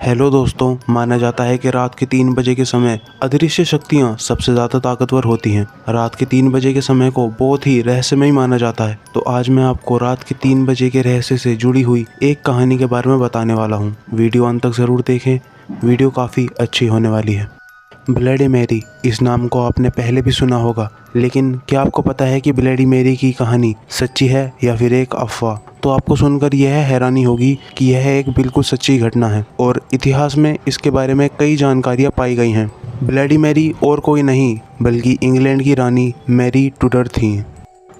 Hello दोस्तों, माना जाता है कि रात के 3 बजे के समय अदृश्य शक्तियाँ सबसे ज़्यादा ताकतवर होती हैं। रात के 3 बजे के समय को बहुत ही रहस्यमय माना जाता है। तो आज मैं आपको रात के 3 बजे के रहस्य से जुड़ी हुई एक कहानी के बारे में बताने वाला हूँ। वीडियो अंत तक ज़रूर देखें, वीडियो काफ़ी अच्छी होने वाली है। ब्लडी मैरी, इस नाम को आपने पहले भी सुना होगा, लेकिन क्या आपको पता है कि ब्लडी मैरी की कहानी सच्ची है या फिर एक अफवाह? तो आपको सुनकर यह हैरानी होगी कि यह एक बिल्कुल सच्ची घटना है और इतिहास में इसके बारे में कई जानकारियाँ पाई गई हैं। ब्लडी मैरी और कोई नहीं बल्कि इंग्लैंड की रानी मैरी टुडर थीं।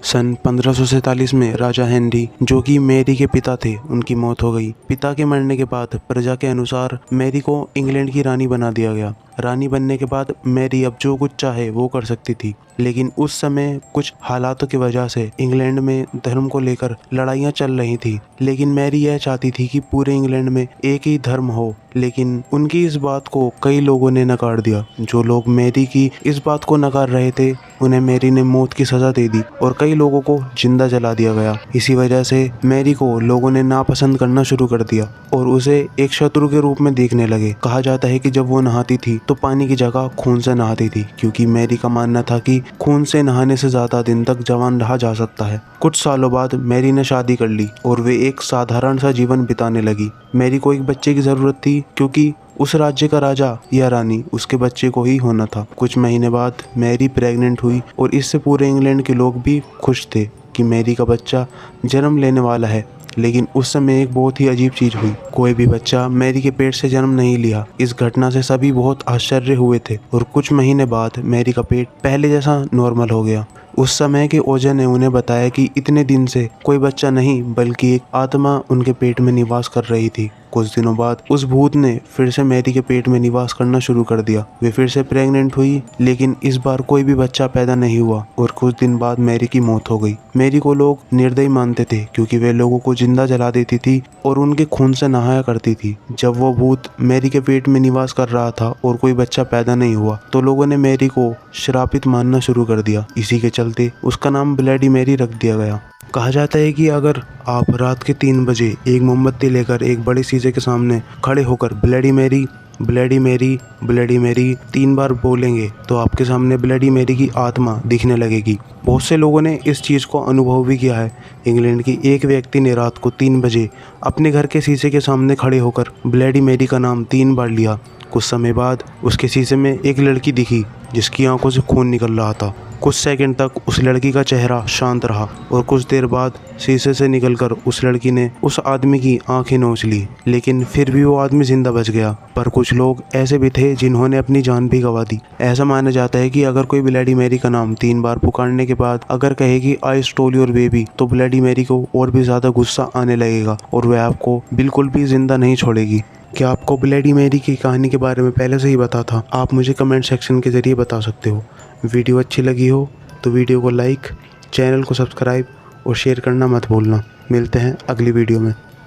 सन 1547 में राजा हेनरी, जो कि मैरी के पिता थे, उनकी मौत हो गई। पिता के मरने के बाद प्रजा के अनुसार मैरी को इंग्लैंड की रानी बना दिया गया। रानी बनने के बाद मैरी अब जो कुछ चाहे वो कर सकती थी, लेकिन उस समय कुछ हालातों की वजह से इंग्लैंड में धर्म को लेकर लड़ाइयाँ चल रही थी। लेकिन मैरी यह चाहती थी कि पूरे इंग्लैंड में एक ही धर्म हो, लेकिन उनकी इस बात को कई लोगों ने नकार दिया। जो लोग मैरी की इस बात को नकार रहे थे, उन्हें मैरी ने मौत की सज़ा दे दी और कई लोगों को जिंदा जला दिया गया। इसी वजह से मैरी को लोगों ने नापसंद करना शुरू कर दिया और उसे एक शत्रु के रूप में देखने लगे। कहा जाता है कि जब वो नहाती थी तो पानी की जगह खून से नहाती थी, क्योंकि मैरी का मानना था कि खून से नहाने से ज़्यादा दिन तक जवान रहा जा सकता है। कुछ सालों बाद मैरी ने शादी कर ली और वे एक साधारण सा जीवन बिताने लगी। मैरी को एक बच्चे की ज़रूरत थी, क्योंकि उस राज्य का राजा या रानी उसके बच्चे को ही होना था। कुछ महीने बाद मैरी प्रेग्नेंट हुई और इससे पूरे इंग्लैंड के लोग भी खुश थे कि मैरी का बच्चा जन्म लेने वाला है। लेकिन उस समय एक बहुत ही अजीब चीज़ हुई। कोई भी बच्चा मैरी के पेट से जन्म नहीं लिया। इस घटना से सभी बहुत आश्चर्य हुए थे और कुछ महीने बाद मैरी का पेट पहले जैसा नॉर्मल हो गया। उस समय के ओझा ने उन्हें बताया कि इतने दिन से कोई बच्चा नहीं बल्कि एक आत्मा उनके पेट में निवास कर रही थी। कुछ दिनों बाद उस भूत ने फिर से मैरी के पेट में निवास करना शुरू कर दिया। वे फिर से प्रेग्नेंट हुई, लेकिन इस बार कोई भी बच्चा पैदा नहीं हुआ और कुछ दिन बाद मैरी की मौत हो गई। मैरी को लोग निर्दयी मानते थे, क्योंकि वे लोगों को जिंदा जला देती थी और उनके खून से नहाया करती थी। जब वो भूत मैरी के पेट में निवास कर रहा था और कोई बच्चा पैदा नहीं हुआ, तो लोगों ने मैरी को श्रापित मानना शुरू कर दिया। इसी के चलते उसका नाम ब्लडी मैरी रख दिया गया। कहा जाता है कि अगर आप रात के 3 बजे एक मोमबत्ती लेकर एक बड़े शीशे के सामने खड़े होकर bloody Mary, bloody Mary, bloody Mary 3 बार बोलेंगे, तो आपके सामने ब्लडी मैरी की आत्मा दिखने लगेगी। बहुत से लोगों ने इस चीज़ को अनुभव भी किया है। इंग्लैंड की एक व्यक्ति ने रात को 3 बजे अपने घर के शीशे के सामने खड़े होकर ब्लडी मैरी का नाम 3 बार लिया। कुछ समय बाद उसके शीशे में एक लड़की दिखी जिसकी आंखों से खून निकल रहा था। कुछ सेकंड तक उस लड़की का चेहरा शांत रहा और कुछ देर बाद शीशे से निकलकर उस लड़की ने उस आदमी की आंखें नोच ली, लेकिन फिर भी वो आदमी जिंदा बच गया। पर कुछ लोग ऐसे भी थे जिन्होंने अपनी जान भी गंवा दी। ऐसा माना जाता है कि अगर कोई ब्लडी मैरी का नाम 3 बार पुकारने के बाद अगर कहेगी आई स्टोल योर बेबी, तो ब्लडी मैरी को और भी ज़्यादा गुस्सा आने लगेगा और वह आपको बिल्कुल भी जिंदा नहीं छोड़ेगी। क्या आपको ब्लडी मैरी की कहानी के बारे में पहले से ही पता था? आप मुझे कमेंट सेक्शन के ज़रिए बता सकते हो। वीडियो अच्छी लगी हो तो वीडियो को लाइक, चैनल को सब्सक्राइब और शेयर करना मत भूलना। मिलते हैं अगली वीडियो में।